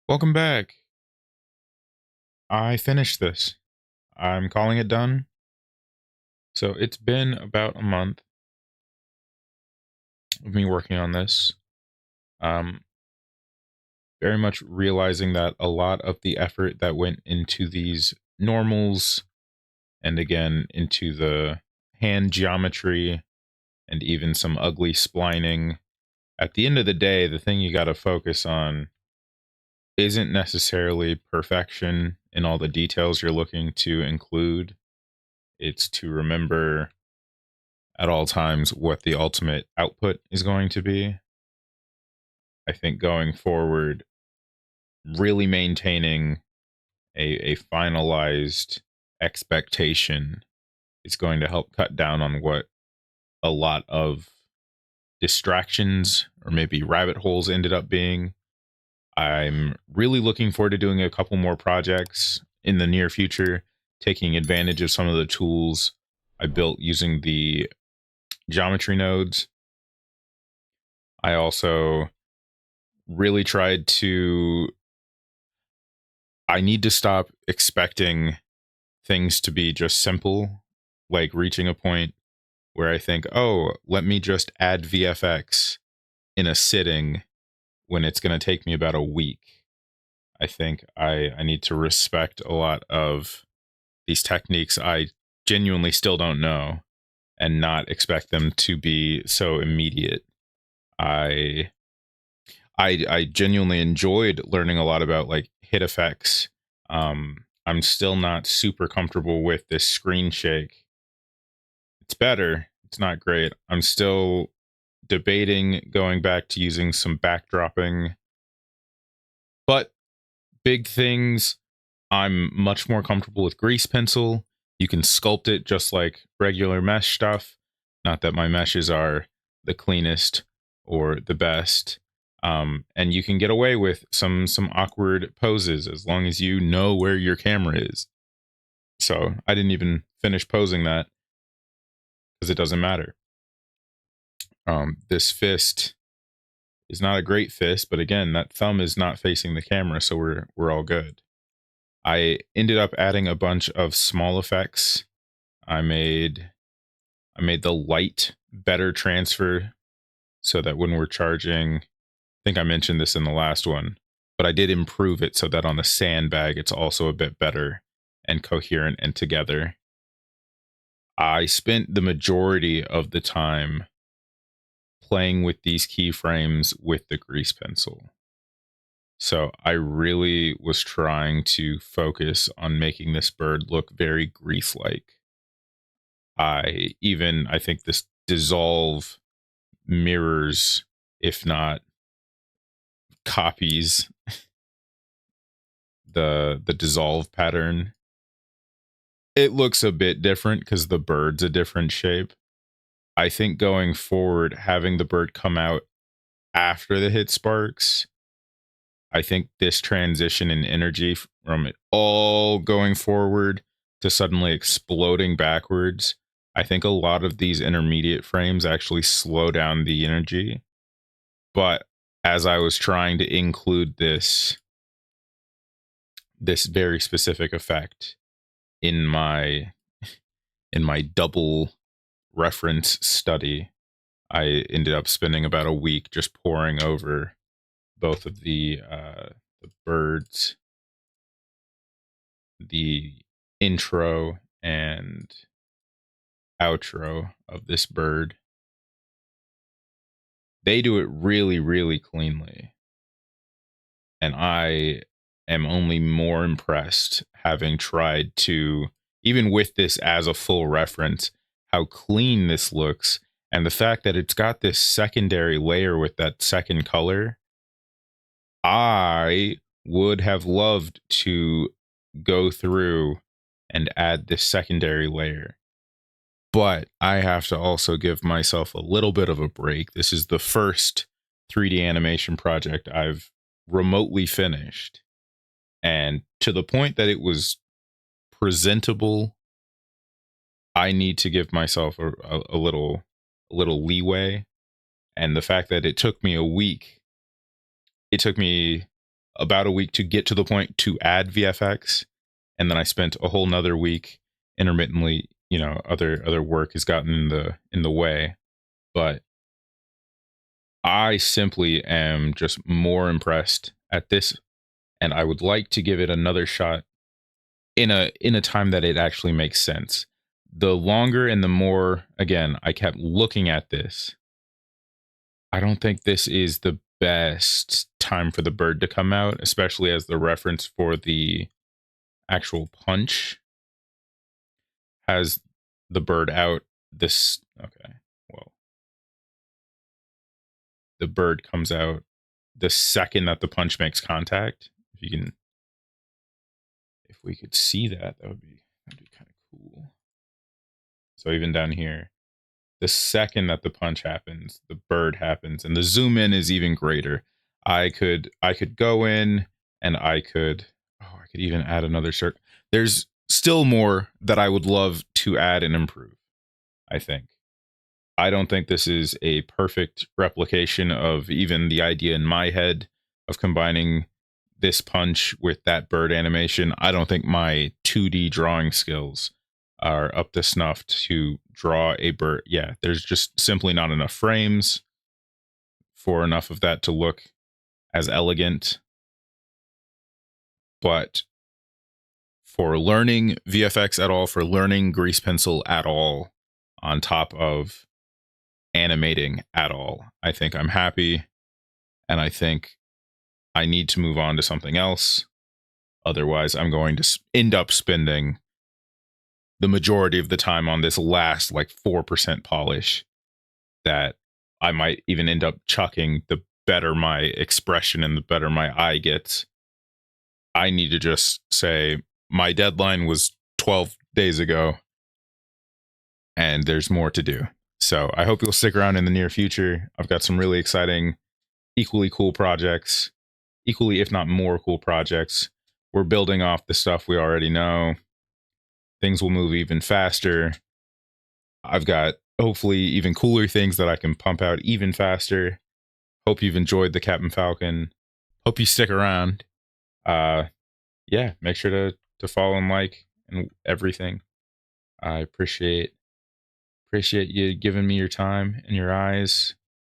Welcome back. I finished this. I'm calling it done. So it's been about a month of me working on this. Um, very much realizing that a lot of the effort that went into these normals and again into the hand geometry and even some ugly splining. At the end of the day, the thing you got to focus on isn't necessarily perfection in all the details you're looking to include. It's to remember at all times what the ultimate output is going to be. I think going forward, really maintaining a finalized expectation is going to help cut down on what a lot of distractions or maybe rabbit holes ended up being. I'm really looking forward to doing a couple more projects in the near future, taking advantage of some of the tools I built using the geometry nodes. I also really tried to I need to stop expecting things to be just simple, like reaching a point where I think, oh, let me just add VFX in a sitting when it's going to take me about a week. I think I need to respect a lot of these techniques I genuinely still don't know and not expect them to be so immediate. I I genuinely enjoyed learning a lot about like hit effects. I'm still not super comfortable with this screen shake. It's better. It's not great. I'm still debating going back to using some backdropping, but big things. I'm much more comfortable with grease pencil. You can sculpt it just like regular mesh stuff. Not that my meshes are the cleanest or the best. And you can get away with some awkward poses as long as you know where your camera is. So I didn't even finish posing that because it doesn't matter. This fist is not a great fist, but again, that thumb is not facing the camera, so we're all good. I ended up adding a bunch of small effects. I made the light better transfer so that when we're charging, I think I mentioned this in the last one, but I did improve it so that on the sandbag it's also a bit better and coherent and together. I spent the majority of the time playing with these keyframes with the grease pencil. So I really was trying to focus on making this bird look very grease-like. I think this dissolve mirrors, if not copies, the dissolve pattern. It looks a bit different because the bird's a different shape. I think going forward, having the bird come out after the hit sparks, I think this transition in energy from it all going forward to suddenly exploding backwards, I think a lot of these intermediate frames actually slow down the energy. But as I was trying to include this very specific effect in my double reference study, I ended up spending about a week just poring over both of the birds, the intro and outro of this bird. They do it really, really cleanly. And I am only more impressed having tried to, even with this as a full reference, how clean this looks. And the fact that it's got this secondary layer with that second color. I would have loved to go through and add this secondary layer. But I have to also give myself a little bit of a break. This is the first 3D animation project I've remotely finished. And to the point that it was presentable, I need to give myself a little leeway. And the fact that it took me a week, it took me about a week to get to the point to add VFX, and then I spent a whole nother week intermittently. Other work has gotten in the way, but I simply am just more impressed at this, and I would like to give it another shot in a time that it actually makes sense. The longer and the more, again, I kept looking at this, I don't think this is the best time for the bird to come out, especially as the reference for the actual punch has the bird out. This, okay, well, the bird comes out the second that the punch makes contact. If you can, if we could see that, that'd be kind of cool. So even down here, the second that the punch happens, the bird happens, and the zoom in is even greater. I could go in and I could even add another circle. There's still more that I would love to add and improve, I think. I don't think this is a perfect replication of even the idea in my head of combining this punch with that bird animation. I don't think my 2D drawing skills are up to snuff to draw a bird. Yeah, there's just simply not enough frames for enough of that to look as elegant. But for learning VFX at all, for learning grease pencil at all, on top of animating at all, I think I'm happy. And I think I need to move on to something else. Otherwise, I'm going to end up spending the majority of the time on this last like 4% polish that I might even end up chucking the better my expression and the better my eye gets. I need to just say my deadline was 12 days ago and there's more to do. So I hope you'll stick around in the near future. I've got some really exciting, equally cool projects, equally, if not more cool projects. We're building off the stuff we already know. Things will move even faster. I've got hopefully even cooler things that I can pump out even faster. Hope you've enjoyed the Captain Falcon. Hope you stick around. Yeah, make sure to follow and like and everything. I appreciate you giving me your time and your eyes